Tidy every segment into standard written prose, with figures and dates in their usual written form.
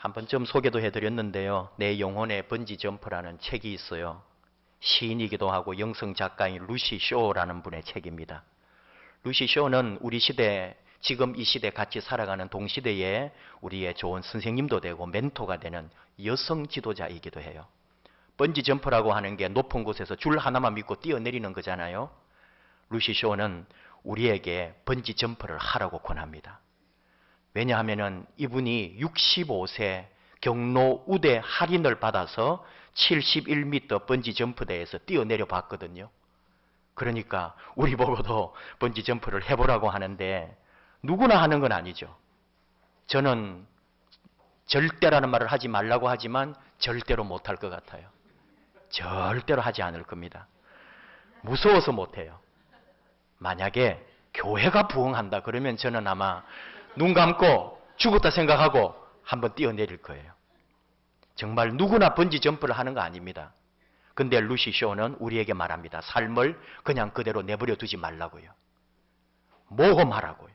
한 번쯤 소개도 해드렸는데요. 내 영혼의 번지 점프라는 책이 있어요. 시인이기도 하고 영성 작가인 루시 쇼라는 분의 책입니다. 루시 쇼는 우리 시대, 지금 이 시대 같이 살아가는 동시대에 우리의 좋은 선생님도 되고 멘토가 되는 여성 지도자이기도 해요. 번지 점프라고 하는 게 높은 곳에서 줄 하나만 믿고 뛰어내리는 거잖아요. 루시 쇼는 우리에게 번지 점프를 하라고 권합니다. 왜냐하면 이분이 65세 경로 우대 할인을 받아서 71m 번지 점프대에서 뛰어내려 봤거든요. 그러니까 우리 보고도 번지 점프를 해보라고 하는데 누구나 하는 건 아니죠. 저는 절대라는 말을 하지 말라고 하지만 절대로 못할 것 같아요. 절대로 하지 않을 겁니다. 무서워서 못해요. 만약에 교회가 부흥한다 그러면 저는 아마 눈 감고 죽었다 생각하고 한번 뛰어내릴 거예요. 정말 누구나 번지 점프를 하는 거 아닙니다. 근데 루시 쇼는 우리에게 말합니다. 삶을 그냥 그대로 내버려 두지 말라고요. 모험하라고요.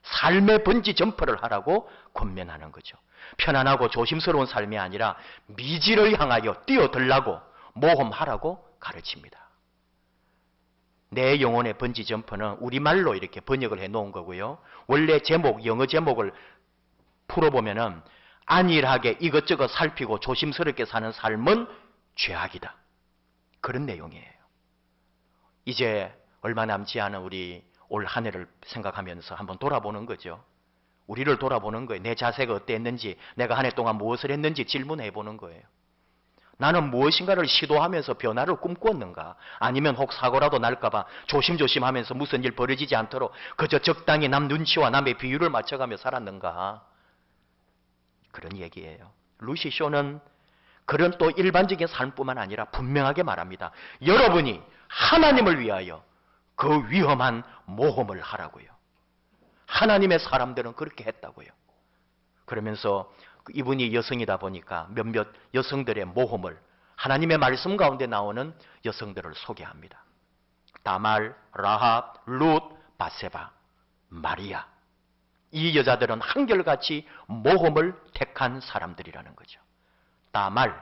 삶의 번지 점프를 하라고 권면하는 거죠. 편안하고 조심스러운 삶이 아니라 미지를 향하여 뛰어들라고 모험하라고 가르칩니다. 내 영혼의 번지 점프는 우리말로 이렇게 번역을 해 놓은 거고요. 원래 제목, 영어 제목을 풀어보면은 안일하게 이것저것 살피고 조심스럽게 사는 삶은 죄악이다. 그런 내용이에요. 이제 얼마 남지 않은 우리 올 한 해를 생각하면서 한번 돌아보는 거죠. 우리를 돌아보는 거예요. 내 자세가 어땠는지, 내가 한 해 동안 무엇을 했는지 질문해 보는 거예요. 나는 무엇인가를 시도하면서 변화를 꿈꾸었는가? 아니면 혹 사고라도 날까봐 조심조심하면서 무슨 일 벌어지지 않도록 그저 적당히 남 눈치와 남의 비율을 맞춰가며 살았는가? 그런 얘기예요. 루시 쇼는 그런 또 일반적인 삶뿐만 아니라 분명하게 말합니다. 여러분이 하나님을 위하여 그 위험한 모험을 하라고요. 하나님의 사람들은 그렇게 했다고요. 그러면서 이분이 여성이다 보니까 몇몇 여성들의 모험을 하나님의 말씀 가운데 나오는 여성들을 소개합니다. 다말, 라합, 룻, 바세바, 마리아. 이 여자들은 한결같이 모험을 택한 사람들이라는 거죠. 다말,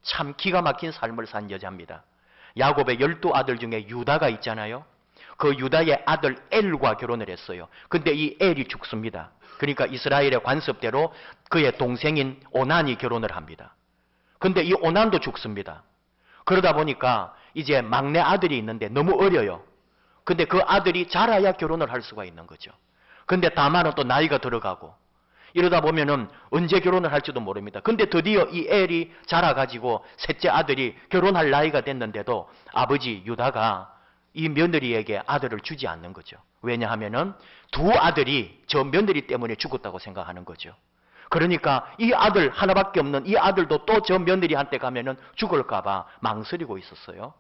참 기가 막힌 삶을 산 여자입니다. 야곱의 12아들 중에 유다가 있잖아요. 그 유다의 아들 엘과 결혼을 했어요. 근데 이 엘이 죽습니다. 그러니까 이스라엘의 관습대로 그의 동생인 오난이 결혼을 합니다. 근데 이 오난도 죽습니다. 그러다 보니까 이제 막내 아들이 있는데 너무 어려요. 근데 그 아들이 자라야 결혼을 할 수가 있는 거죠. 근데 다만은 또 나이가 들어가고 이러다 보면은 언제 결혼을 할지도 모릅니다. 근데 드디어 이 엘이 자라가지고 셋째 아들이 결혼할 나이가 됐는데도 아버지 유다가 이 며느리에게 아들을 주지 않는 거죠. 왜냐하면은 두 아들이 저 며느리 때문에 죽었다고 생각하는 거죠. 그러니까 이 아들 하나밖에 없는 이 아들도 또 저 며느리한테 가면은 죽을까봐 망설이고 있었어요.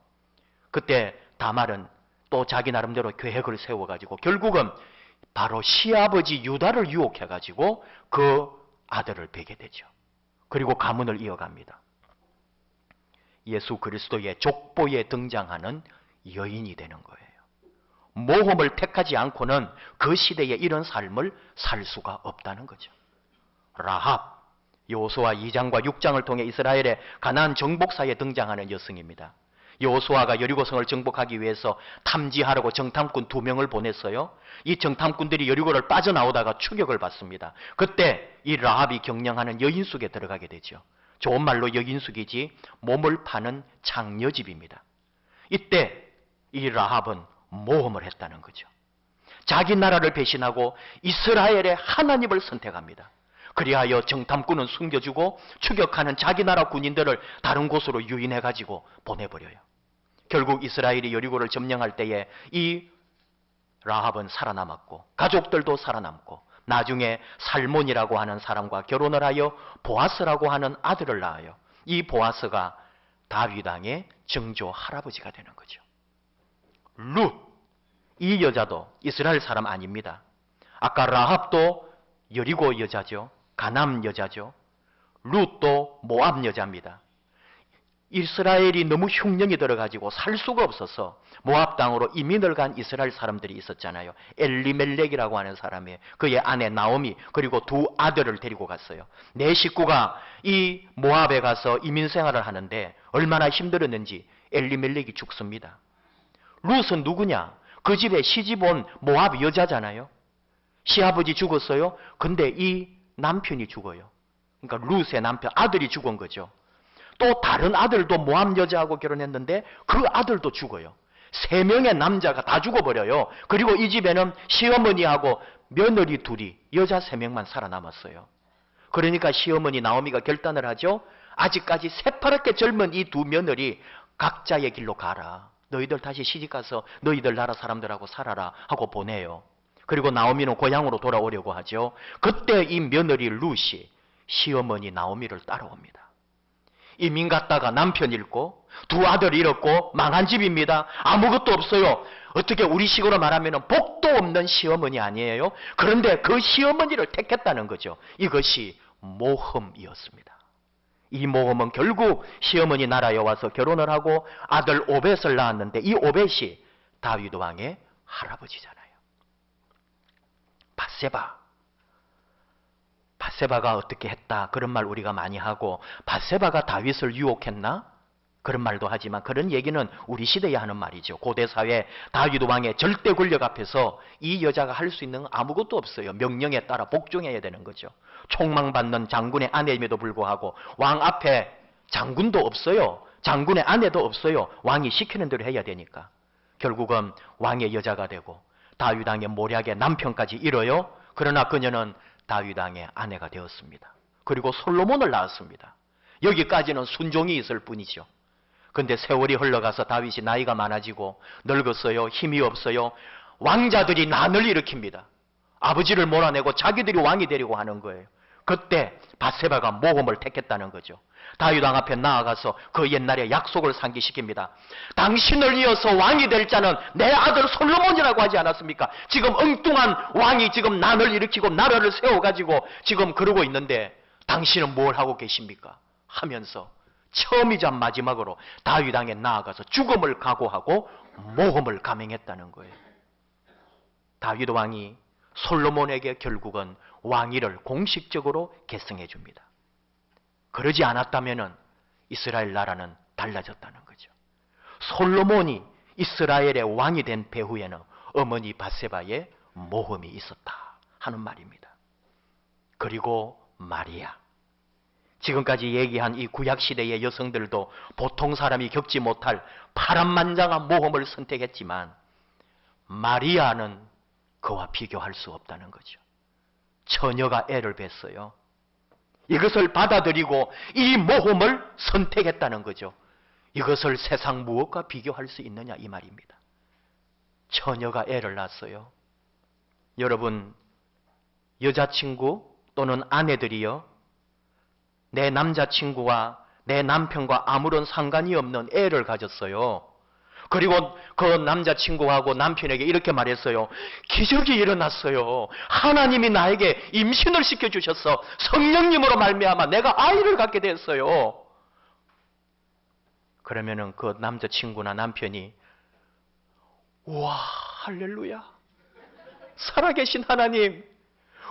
그때 다말은 또 자기 나름대로 계획을 세워가지고 결국은 바로 시아버지 유다를 유혹해가지고 그 아들을 베게 되죠. 그리고 가문을 이어갑니다. 예수 그리스도의 족보에 등장하는 여인이 되는 거예요. 모험을 택하지 않고는 그 시대에 이런 삶을 살 수가 없다는 거죠. 라합, 여호수아 2장과 6장을 통해 이스라엘의 가나안 정복사에 등장하는 여성입니다. 여호수아가 여리고성을 정복하기 위해서 탐지하려고 정탐꾼 2명을 보냈어요. 이 정탐꾼들이 여리고를 빠져나오다가 추격을 받습니다. 그때 이 라합이 경영하는 여인숙에 들어가게 되죠. 좋은 말로 여인숙이지 몸을 파는 장녀집입니다. 이때 이 라합은 모험을 했다는 거죠. 자기 나라를 배신하고 이스라엘의 하나님을 선택합니다. 그리하여 정탐꾼은 숨겨주고 추격하는 자기 나라 군인들을 다른 곳으로 유인해가지고 보내버려요. 결국 이스라엘이 여리고를 점령할 때에 이 라합은 살아남았고 가족들도 살아남고 나중에 살몬이라고 하는 사람과 결혼을 하여 보아스라고 하는 아들을 낳아요. 이 보아스가 다윗 왕의 정조 할아버지가 되는 거죠. 룻, 이 여자도 이스라엘 사람 아닙니다. 아까 라합도 여리고 여자죠. 가나안 여자죠. 룻도 모압 여자입니다. 이스라엘이 너무 흉년이 들어가지고 살 수가 없어서 모압 땅으로 이민을 간 이스라엘 사람들이 있었잖아요. 엘리멜렉이라고 하는 사람이 그의 아내 나오미 그리고 두 아들을 데리고 갔어요. 네 식구가 이 모압에 가서 이민 생활을 하는데 얼마나 힘들었는지 엘리멜렉이 죽습니다. 룻은 누구냐? 그 집에 시집 온 모압 여자잖아요. 시아버지 죽었어요. 근데 이 남편이 죽어요. 그러니까 룻의 남편 아들이 죽은 거죠. 또 다른 아들도 모압 여자하고 결혼했는데 그 아들도 죽어요. 3명의 남자가 다 죽어버려요. 그리고 이 집에는 시어머니하고 며느리 둘이 여자 3명만 살아남았어요. 그러니까 시어머니 나오미가 결단을 하죠. 아직까지 새파랗게 젊은 이 두 며느리 각자의 길로 가라. 너희들 다시 시집가서 너희들 나라 사람들하고 살아라 하고 보내요. 그리고 나오미는 고향으로 돌아오려고 하죠. 그때 이 며느리 룻이 시어머니 나오미를 따라옵니다. 이민 갔다가 남편 잃고 두 아들 잃었고 망한 집입니다. 아무것도 없어요. 어떻게 우리식으로 말하면 복도 없는 시어머니 아니에요? 그런데 그 시어머니를 택했다는 거죠. 이것이 모험이었습니다. 이 모험은 결국 시어머니 나라에 와서 결혼을 하고 아들 오벳을 낳았는데 이 오벳이 다윗 왕의 할아버지잖아요. 밧세바가 어떻게 했다 그런 말 우리가 많이 하고 밧세바가 다윗을 유혹했나? 그런 말도 하지만 그런 얘기는 우리 시대에 하는 말이죠. 고대 사회 다윗 왕의 절대 권력 앞에서 이 여자가 할 수 있는 아무것도 없어요. 명령에 따라 복종해야 되는 거죠. 총망받는 장군의 아내임에도 불구하고 왕 앞에 장군도 없어요. 장군의 아내도 없어요. 왕이 시키는 대로 해야 되니까. 결국은 왕의 여자가 되고 다윗 왕의 모략의 남편까지 잃어요. 그러나 그녀는 다윗 왕의 아내가 되었습니다. 그리고 솔로몬을 낳았습니다. 여기까지는 순종이 있을 뿐이죠. 근데 세월이 흘러가서 다윗이 나이가 많아지고 늙었어요. 힘이 없어요. 왕자들이 난을 일으킵니다. 아버지를 몰아내고 자기들이 왕이 되려고 하는 거예요. 그때 밧세바가 모험을 택했다는 거죠. 다윗 왕 앞에 나아가서 그 옛날에 약속을 상기시킵니다. 당신을 이어서 왕이 될 자는 내 아들 솔로몬이라고 하지 않았습니까? 지금 엉뚱한 왕이 지금 난을 일으키고 나라를 세워가지고 지금 그러고 있는데 당신은 뭘 하고 계십니까? 하면서 처음이자 마지막으로 다윗 왕에 나아가서 죽음을 각오하고 모험을 감행했다는 거예요. 다윗 왕이 솔로몬에게 결국은 왕위를 공식적으로 계승해 줍니다. 그러지 않았다면 이스라엘 나라는 달라졌다는 거죠. 솔로몬이 이스라엘의 왕이 된 배후에는 어머니 밧세바의 모험이 있었다 하는 말입니다. 그리고 마리아. 지금까지 얘기한 이 구약시대의 여성들도 보통 사람이 겪지 못할 파란만장한 모험을 선택했지만 마리아는 그와 비교할 수 없다는 거죠. 처녀가 애를 뱄어요. 이것을 받아들이고 이 모험을 선택했다는 거죠. 이것을 세상 무엇과 비교할 수 있느냐 이 말입니다. 처녀가 애를 낳았어요. 여러분 여자친구 또는 아내들이요. 내 남자친구와 내 남편과 아무런 상관이 없는 애를 가졌어요. 그리고 그 남자친구하고 남편에게 이렇게 말했어요. 기적이 일어났어요. 하나님이 나에게 임신을 시켜주셨어. 성령님으로 말미암아 내가 아이를 갖게 됐어요. 그러면은 그 남자친구나 남편이 우와 할렐루야 살아계신 하나님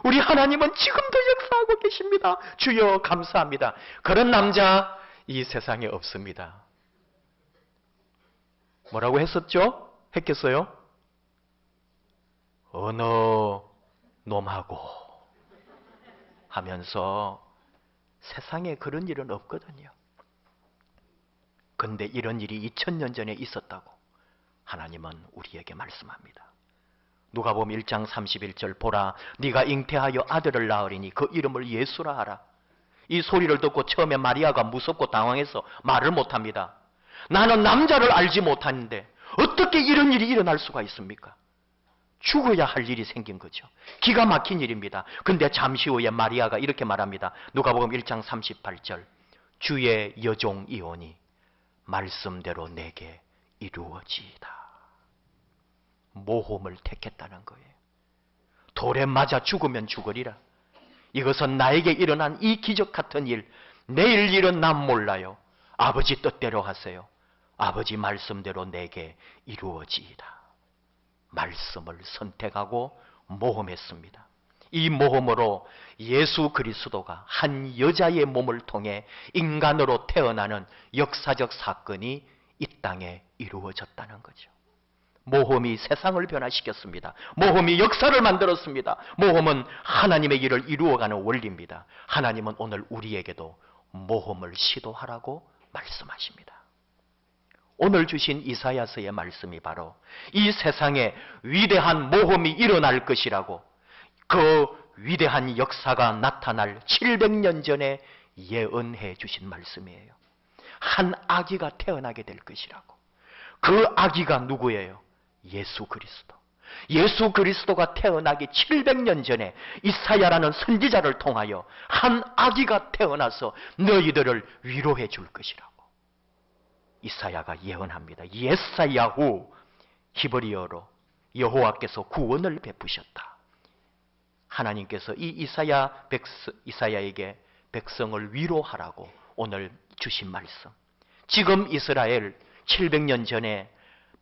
우리 하나님은 지금도 역사하고 계십니다. 주여 감사합니다. 그런 남자 이 세상에 없습니다. 뭐라고 했었죠? 했겠어요? 어느 놈하고 하면서 세상에 그런 일은 없거든요. 근데 이런 일이 2000년 전에 있었다고 하나님은 우리에게 말씀합니다. 누가복음 1장 31절 보라 네가 잉태하여 아들을 낳으리니 그 이름을 예수라 하라. 이 소리를 듣고 처음에 마리아가 무섭고 당황해서 말을 못합니다. 나는 남자를 알지 못하는데 어떻게 이런 일이 일어날 수가 있습니까? 죽어야 할 일이 생긴 거죠. 기가 막힌 일입니다. 근데 잠시 후에 마리아가 이렇게 말합니다. 누가복음 1장 38절 주의 여종이오니 말씀대로 내게 이루어지이다. 모험을 택했다는 거예요. 돌에 맞아 죽으면 죽으리라. 이것은 나에게 일어난 이 기적 같은 일, 내일 일은 난 몰라요. 아버지 뜻대로 하세요. 아버지 말씀대로 내게 이루어지이다. 말씀을 선택하고 모험했습니다. 이 모험으로 예수 그리스도가 한 여자의 몸을 통해 인간으로 태어나는 역사적 사건이 이 땅에 이루어졌다는 거죠. 모험이 세상을 변화시켰습니다. 모험이 역사를 만들었습니다. 모험은 하나님의 일을 이루어가는 원리입니다. 하나님은 오늘 우리에게도 모험을 시도하라고 말씀하십니다. 오늘 주신 이사야서의 말씀이 바로 이 세상에 위대한 모험이 일어날 것이라고, 그 위대한 역사가 나타날 700년 전에 예언해 주신 말씀이에요. 한 아기가 태어나게 될 것이라고. 그 아기가 누구예요? 예수 그리스도. 예수 그리스도가 태어나기 700년 전에 이사야라는 선지자를 통하여 한 아기가 태어나서 너희들을 위로해 줄 것이라고 이사야가 예언합니다. 예사야후, 히브리어로 여호와께서 구원을 베푸셨다. 하나님께서 이 이사야에게 백성을 위로하라고 오늘 주신 말씀. 지금 이스라엘 700년 전에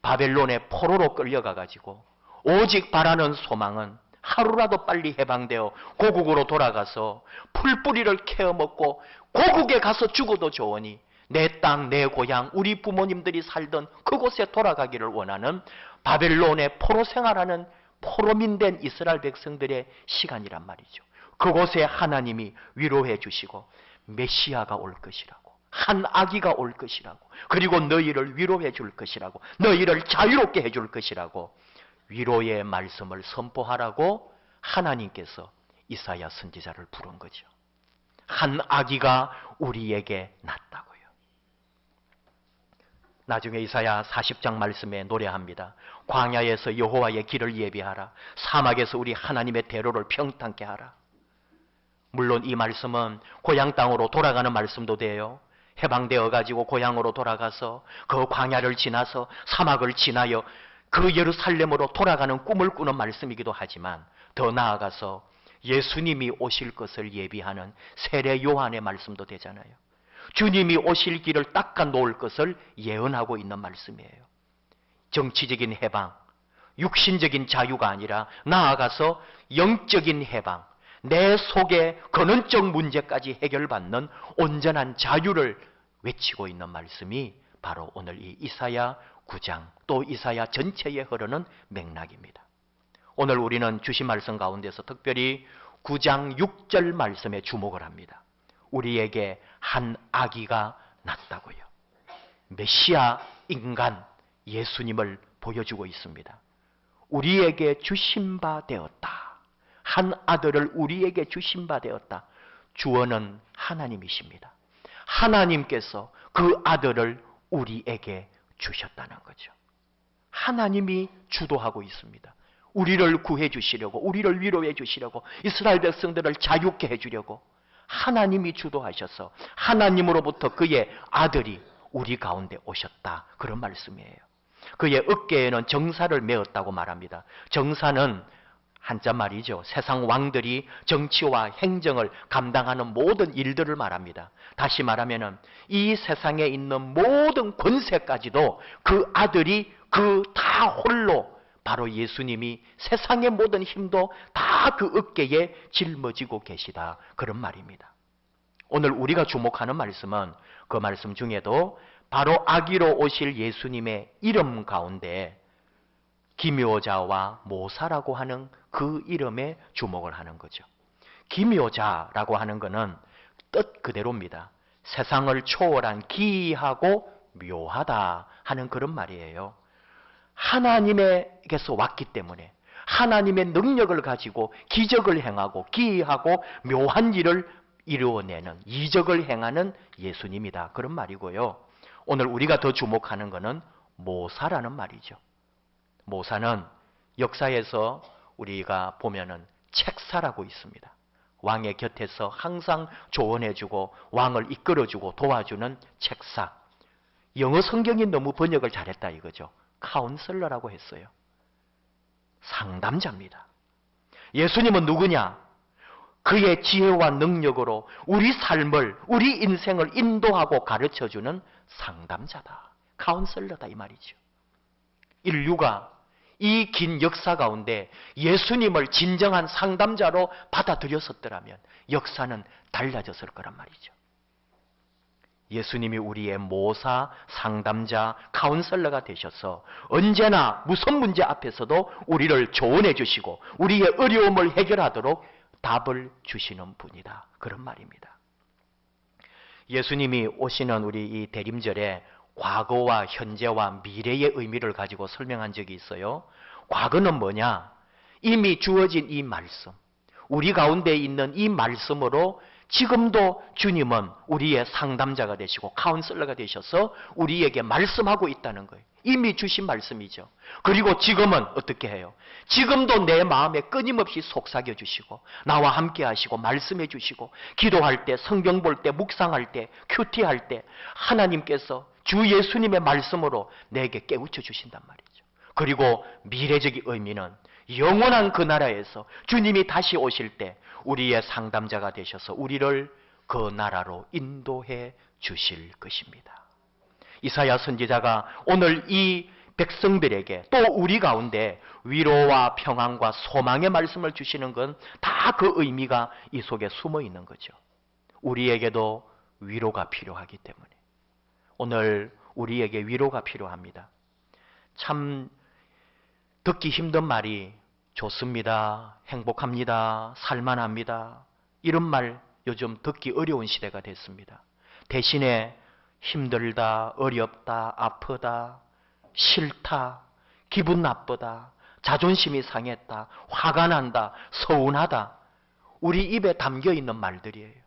바벨론의 포로로 끌려가가지고 오직 바라는 소망은 하루라도 빨리 해방되어 고국으로 돌아가서 풀뿌리를 캐어먹고 고국에 가서 죽어도 좋으니 내 땅, 내 고향, 우리 부모님들이 살던 그곳에 돌아가기를 원하는 바벨론의 포로 생활하는 포로민된 이스라엘 백성들의 시간이란 말이죠. 그곳에 하나님이 위로해 주시고 메시아가 올 것이라고, 한 아기가 올 것이라고, 그리고 너희를 위로해 줄 것이라고, 너희를 자유롭게 해줄 것이라고 위로의 말씀을 선포하라고 하나님께서 이사야 선지자를 부른 거죠. 한 아기가 우리에게 났다고요. 나중에 이사야 40장 말씀에 노래합니다. 광야에서 여호와의 길을 예비하라. 사막에서 우리 하나님의 대로를 평탄케 하라. 물론 이 말씀은 고향 땅으로 돌아가는 말씀도 돼요. 해방되어 가지고 고향으로 돌아가서 그 광야를 지나서 사막을 지나여 그 예루살렘으로 돌아가는 꿈을 꾸는 말씀이기도 하지만, 더 나아가서 예수님이 오실 것을 예비하는 세례 요한의 말씀도 되잖아요. 주님이 오실 길을 닦아 놓을 것을 예언하고 있는 말씀이에요. 정치적인 해방, 육신적인 자유가 아니라 나아가서 영적인 해방, 내 속의 근원적 문제까지 해결받는 온전한 자유를 외치고 있는 말씀이 바로 오늘 이 이사야 9장 또 이사야 전체에 흐르는 맥락입니다. 오늘 우리는 주신 말씀 가운데서 특별히 9장 6절 말씀에 주목을 합니다. 우리에게 한 아기가 났다고요. 메시아 인간 예수님을 보여주고 있습니다. 우리에게 주신 바 되었다. 한 아들을 우리에게 주신 바 되었다. 주어는 하나님이십니다. 하나님께서 그 아들을 우리에게 주셨다는 거죠. 하나님이 주도하고 있습니다. 우리를 구해 주시려고, 우리를 위로해 주시려고, 이스라엘 백성들을 자유케 해주려고 하나님이 주도하셔서 하나님으로부터 그의 아들이 우리 가운데 오셨다. 그런 말씀이에요. 그의 어깨에는 정사를 메었다고 말합니다. 정사는 한자 말이죠. 세상 왕들이 정치와 행정을 감당하는 모든 일들을 말합니다. 다시 말하면 이 세상에 있는 모든 권세까지도 그 아들이 그 다 홀로, 바로 예수님이 세상의 모든 힘도 다 그 어깨에 짊어지고 계시다. 그런 말입니다. 오늘 우리가 주목하는 말씀은 그 말씀 중에도 바로 아기로 오실 예수님의 이름 가운데 기묘자와 모사라고 하는 그 이름에 주목을 하는 거죠. 기묘자라고 하는 것은 뜻 그대로입니다. 세상을 초월한 기이하고 묘하다 하는 그런 말이에요. 하나님에게서 왔기 때문에 하나님의 능력을 가지고 기적을 행하고 기이하고 묘한 일을 이루어내는, 이적을 행하는 예수님이다. 그런 말이고요. 오늘 우리가 더 주목하는 것은 모사라는 말이죠. 모사는 역사에서 우리가 보면은 책사라고 있습니다. 왕의 곁에서 항상 조언해주고 왕을 이끌어주고 도와주는 책사. 영어 성경이 너무 번역을 잘했다 이거죠. 카운슬러라고 했어요. 상담자입니다. 예수님은 누구냐? 그의 지혜와 능력으로 우리 삶을, 우리 인생을 인도하고 가르쳐주는 상담자다. 카운셀러다 이 말이죠. 인류가 이 긴 역사 가운데 예수님을 진정한 상담자로 받아들였었더라면 역사는 달라졌을 거란 말이죠. 예수님이 우리의 모사, 상담자, 카운셀러가 되셔서 언제나 무슨 문제 앞에서도 우리를 조언해 주시고 우리의 어려움을 해결하도록 답을 주시는 분이다. 그런 말입니다. 예수님이 오시는 우리 이 대림절에 과거와 현재와 미래의 의미를 가지고 설명한 적이 있어요. 과거는 뭐냐? 이미 주어진 이 말씀, 우리 가운데 있는 이 말씀으로 지금도 주님은 우리의 상담자가 되시고 카운슬러가 되셔서 우리에게 말씀하고 있다는 거예요. 이미 주신 말씀이죠. 그리고 지금은 어떻게 해요? 지금도 내 마음에 끊임없이 속삭여 주시고 나와 함께 하시고 말씀해 주시고 기도할 때, 성경 볼 때, 묵상할 때, 큐티할 때 하나님께서 주 예수님의 말씀으로 내게 깨우쳐 주신단 말이죠. 그리고 미래적인 의미는 영원한 그 나라에서 주님이 다시 오실 때 우리의 상담자가 되셔서 우리를 그 나라로 인도해 주실 것입니다. 이사야 선지자가 오늘 이 백성들에게 또 우리 가운데 위로와 평안과 소망의 말씀을 주시는 건 다 그 의미가 이 속에 숨어 있는 거죠. 우리에게도 위로가 필요하기 때문에 오늘 우리에게 위로가 필요합니다. 참 듣기 힘든 말이 좋습니다, 행복합니다, 살만합니다, 이런 말 요즘 듣기 어려운 시대가 됐습니다. 대신에 힘들다, 어렵다, 아프다, 싫다, 기분 나쁘다, 자존심이 상했다, 화가 난다, 서운하다, 우리 입에 담겨있는 말들이에요.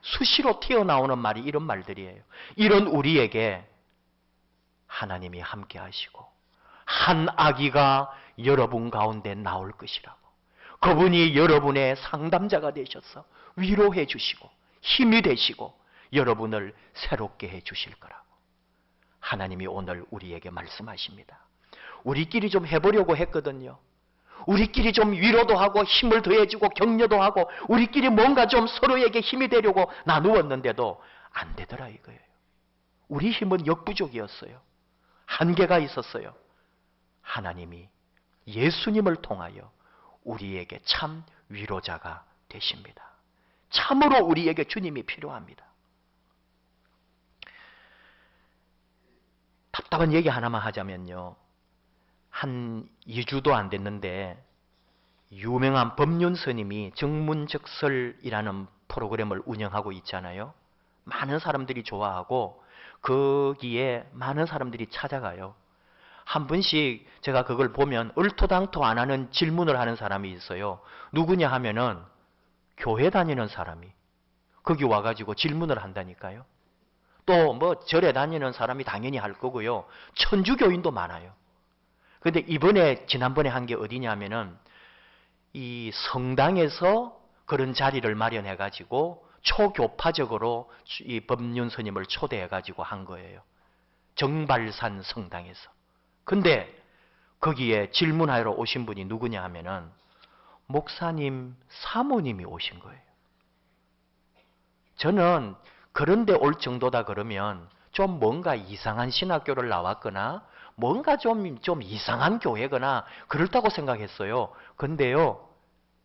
수시로 튀어나오는 말이 이런 말들이에요. 이런 우리에게 하나님이 함께 하시고 한 아기가 여러분 가운데 나올 것이라고, 그분이 여러분의 상담자가 되셔서 위로해 주시고 힘이 되시고 여러분을 새롭게 해 주실 거라고 하나님이 오늘 우리에게 말씀하십니다. 우리끼리 좀 해보려고 했거든요. 우리끼리 좀 위로도 하고 힘을 더해주고 격려도 하고 우리끼리 뭔가 좀 서로에게 힘이 되려고 나누었는데도 안 되더라 이거예요. 우리 힘은 역부족이었어요. 한계가 있었어요. 하나님이 예수님을 통하여 우리에게 참 위로자가 되십니다. 참으로 우리에게 주님이 필요합니다. 답답한 얘기 하나만 하자면요. 한 2주도 안 됐는데 유명한 법륜 스님이 정문적설이라는 프로그램을 운영하고 있잖아요. 많은 사람들이 좋아하고 거기에 많은 사람들이 찾아가요. 한 번씩 제가 그걸 보면 얼토당토 안 하는 질문을 하는 사람이 있어요. 누구냐 하면은 교회 다니는 사람이 거기 와가지고 질문을 한다니까요. 또 뭐 절에 다니는 사람이 당연히 할 거고요. 천주교인도 많아요. 근데 지난번에 한 게 어디냐면은 이 성당에서 그런 자리를 마련해가지고 초교파적으로 이 법륜 스님을 초대해가지고 한 거예요. 정발산 성당에서. 근데 거기에 질문하러 오신 분이 누구냐 하면은 목사님, 사모님이 오신 거예요. 저는 그런데 올 정도다 그러면 좀 뭔가 이상한 신학교를 나왔거나 뭔가 좀 이상한 교회거나 그렇다고 생각했어요. 근데요,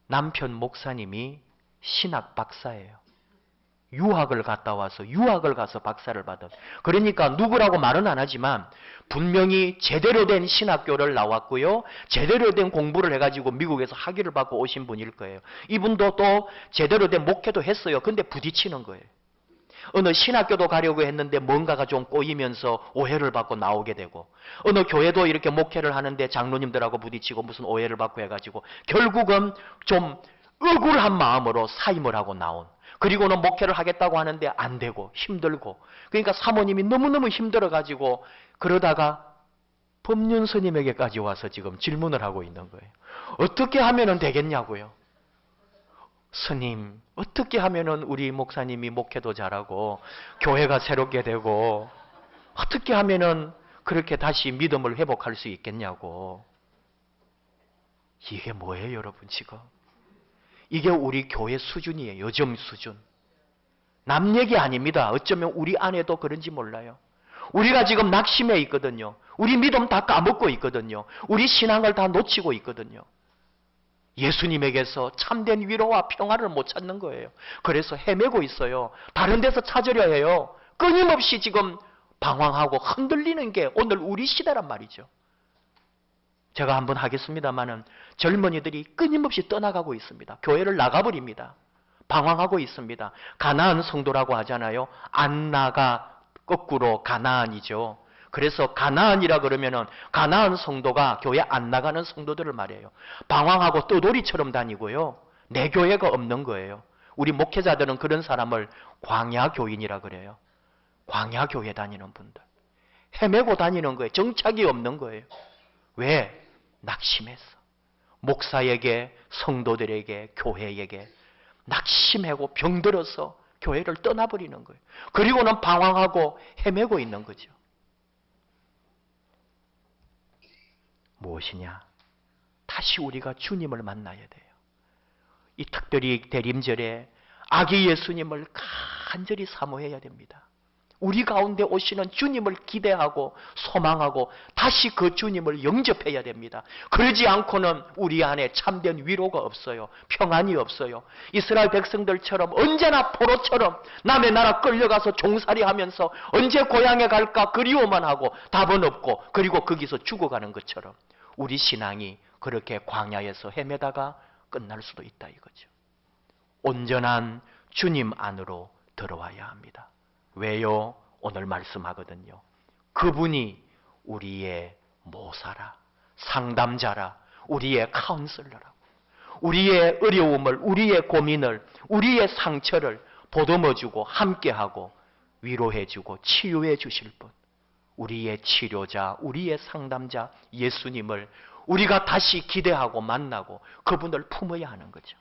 남편 목사님이 신학 박사예요. 유학을 갔다 와서 유학을 가서 박사를 받은. 그러니까 누구라고 말은 안 하지만 분명히 제대로 된 신학교를 나왔고요. 제대로 된 공부를 해가지고 미국에서 학위를 받고 오신 분일 거예요. 이분도 또 제대로 된 목회도 했어요. 근데 부딪히는 거예요. 어느 신학교도 가려고 했는데 뭔가가 좀 꼬이면서 오해를 받고 나오게 되고, 어느 교회도 이렇게 목회를 하는데 장로님들하고 부딪히고 무슨 오해를 받고 해가지고 결국은 좀 억울한 마음으로 사임을 하고 나온, 그리고는 목회를 하겠다고 하는데 안 되고 힘들고, 그러니까 사모님이 너무너무 힘들어가지고 그러다가 법륜 스님에게까지 와서 지금 질문을 하고 있는 거예요. 어떻게 하면 되겠냐고요. 스님, 어떻게 하면은 우리 목사님이 목회도 잘하고 교회가 새롭게 되고 어떻게 하면은 그렇게 다시 믿음을 회복할 수 있겠냐고. 이게 뭐예요, 여러분 지금? 이게 우리 교회 수준이에요. 요즘 수준. 남 얘기 아닙니다. 어쩌면 우리 안에도 그런지 몰라요. 우리가 지금 낙심해 있거든요. 우리 믿음 다 까먹고 있거든요. 우리 신앙을 다 놓치고 있거든요. 예수님에게서 참된 위로와 평화를 못 찾는 거예요. 그래서 헤매고 있어요. 다른 데서 찾으려 해요. 끊임없이 지금 방황하고 흔들리는 게 오늘 우리 시대란 말이죠. 제가 한번 하겠습니다마는 젊은이들이 끊임없이 떠나가고 있습니다. 교회를 나가버립니다. 방황하고 있습니다. 가나안 성도라고 하잖아요. 안 나가 거꾸로 가나안이죠. 그래서 가나안이라 그러면은 가나안 성도가 교회 안 나가는 성도들을 말해요. 방황하고 떠돌이처럼 다니고요. 내 교회가 없는 거예요. 우리 목회자들은 그런 사람을 광야교인이라 그래요. 광야교회 다니는 분들. 헤매고 다니는 거예요. 정착이 없는 거예요. 왜? 낙심했어. 목사에게, 성도들에게, 교회에게 낙심하고 병들어서 교회를 떠나버리는 거예요. 그리고는 방황하고 헤매고 있는 거죠. 무엇이냐? 다시 우리가 주님을 만나야 돼요. 이 특별히 대림절에 아기 예수님을 간절히 사모해야 됩니다. 우리 가운데 오시는 주님을 기대하고 소망하고 다시 그 주님을 영접해야 됩니다. 그러지 않고는 우리 안에 참된 위로가 없어요. 평안이 없어요. 이스라엘 백성들처럼 언제나 포로처럼 남의 나라 끌려가서 종살이 하면서 언제 고향에 갈까 그리워만 하고 답은 없고 그리고 거기서 죽어가는 것처럼 우리 신앙이 그렇게 광야에서 헤매다가 끝날 수도 있다 이거죠. 온전한 주님 안으로 들어와야 합니다. 왜요? 오늘 말씀하거든요. 그분이 우리의 모사라, 상담자라, 우리의 카운슬러라고. 우리의 어려움을, 우리의 고민을, 우리의 상처를 보듬어주고 함께하고 위로해주고 치유해 주실 분. 우리의 치료자, 우리의 상담자 예수님을 우리가 다시 기대하고 만나고 그분을 품어야 하는 거죠.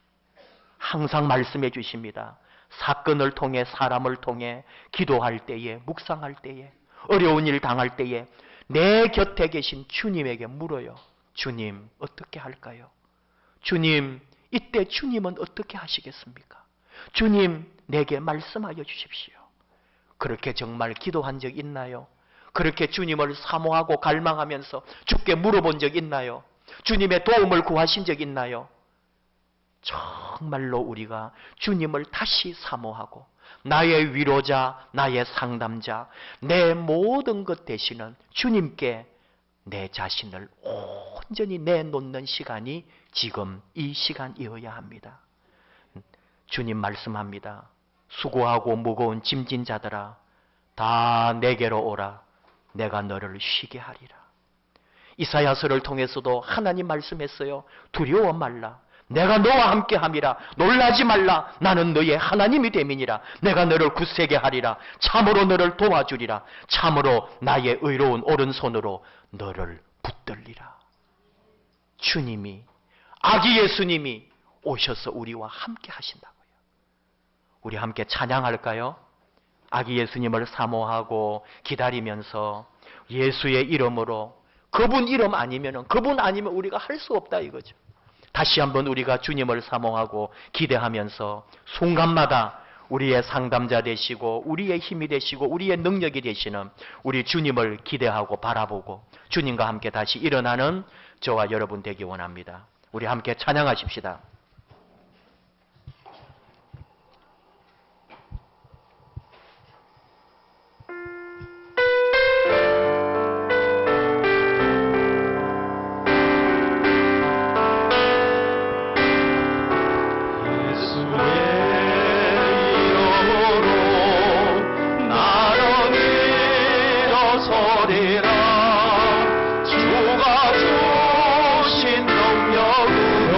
항상 말씀해 주십니다. 사건을 통해 사람을 통해 기도할 때에 묵상할 때에 어려운 일 당할 때에 내 곁에 계신 주님에게 물어요. 주님 어떻게 할까요? 주님 이때 주님은 어떻게 하시겠습니까? 주님 내게 말씀하여 주십시오. 그렇게 정말 기도한 적 있나요? 그렇게 주님을 사모하고 갈망하면서 주께 물어본 적 있나요? 주님의 도움을 구하신 적 있나요? 정말로 우리가 주님을 다시 사모하고 나의 위로자, 나의 상담자, 내 모든 것 되시는 주님께 내 자신을 온전히 내놓는 시간이 지금 이 시간이어야 합니다. 주님 말씀합니다. 수고하고 무거운 짐진 자들아 다 내게로 오라. 내가 너를 쉬게 하리라. 이사야서를 통해서도 하나님 말씀했어요. 두려워 말라. 내가 너와 함께 함이라. 놀라지 말라. 나는 너의 하나님이 됨이니라. 내가 너를 굳세게 하리라. 참으로 너를 도와주리라. 참으로 나의 의로운 오른손으로 너를 붙들리라. 주님이, 아기 예수님이 오셔서 우리와 함께 하신다고요. 우리 함께 찬양할까요? 아기 예수님을 사모하고 기다리면서 예수의 이름으로, 그분 이름 아니면 우리가 할 수 없다 이거죠. 다시 한번 우리가 주님을 사모하고 기대하면서 순간마다 우리의 상담자 되시고 우리의 힘이 되시고 우리의 능력이 되시는 우리 주님을 기대하고 바라보고 주님과 함께 다시 일어나는 저와 여러분 되기 원합니다. 우리 함께 찬양하십시다. 주가 주신 능력으로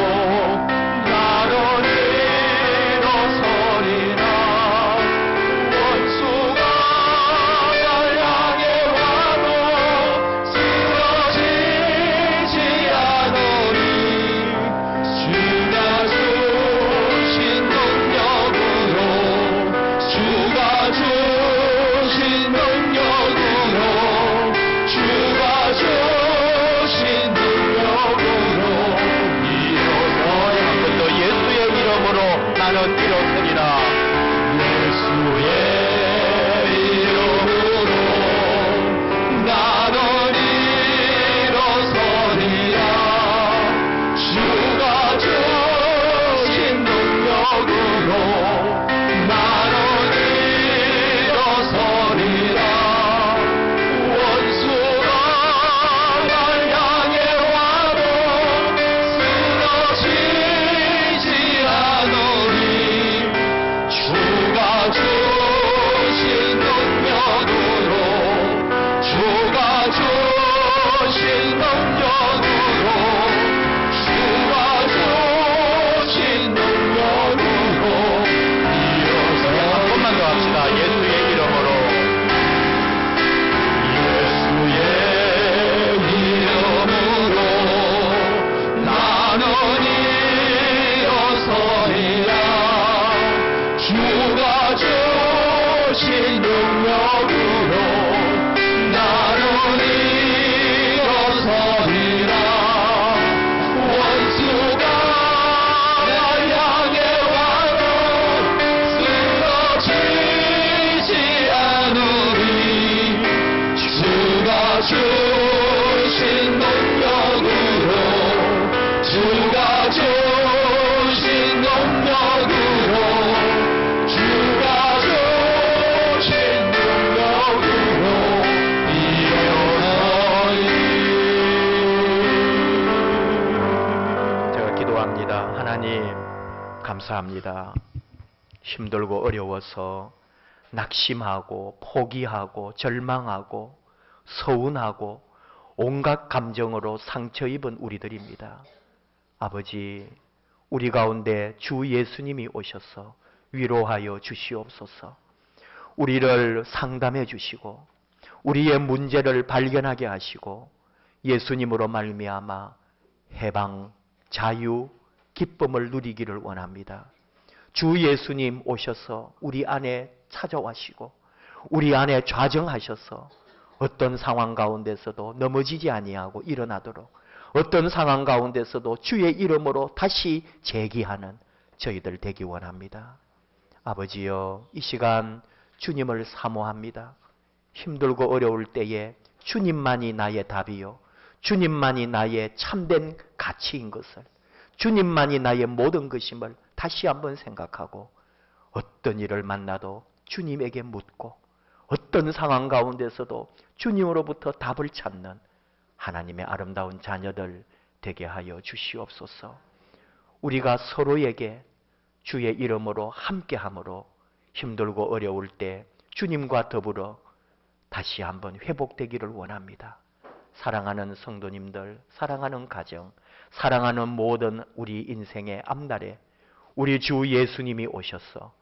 주가 주신 능력으로 나는 일어서리라. 원수가 나 향해 와도 쓰러지지 않으리. 주가 주신 능력으로 주가 주신 능력으로 주가 주신 능력으로 일어서리. 제가 기도합니다. 하나님 감사합니다. 힘들고 어려워서 낙심하고 포기하고 절망하고 서운하고 온갖 감정으로 상처 입은 우리들입니다. 아버지, 우리 가운데 주 예수님이 오셔서 위로하여 주시옵소서. 우리를 상담해 주시고 우리의 문제를 발견하게 하시고 예수님으로 말미암아 해방, 자유, 기쁨을 누리기를 원합니다. 주 예수님 오셔서 우리 안에 찾아와시고 우리 안에 좌정하셔서 어떤 상황 가운데서도 넘어지지 아니하고 일어나도록, 어떤 상황 가운데서도 주의 이름으로 다시 재기하는 저희들 되기 원합니다. 아버지여, 이 시간 주님을 사모합니다. 힘들고 어려울 때에 주님만이 나의 답이요, 주님만이 나의 참된 가치인 것을, 주님만이 나의 모든 것임을 다시 한번 생각하고 어떤 일을 만나도 주님에게 묻고 어떤 상황 가운데서도 주님으로부터 답을 찾는 하나님의 아름다운 자녀들 되게 하여 주시옵소서. 우리가 서로에게 주의 이름으로 함께함으로 힘들고 어려울 때 주님과 더불어 다시 한번 회복되기를 원합니다. 사랑하는 성도님들, 사랑하는 가정, 사랑하는 모든 우리 인생의 앞날에 우리 주 예수님이 오셔서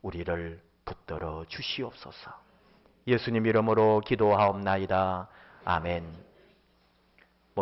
우리를 붙들어 주시옵소서. 예수님 이름으로 기도하옵나이다. 아멘.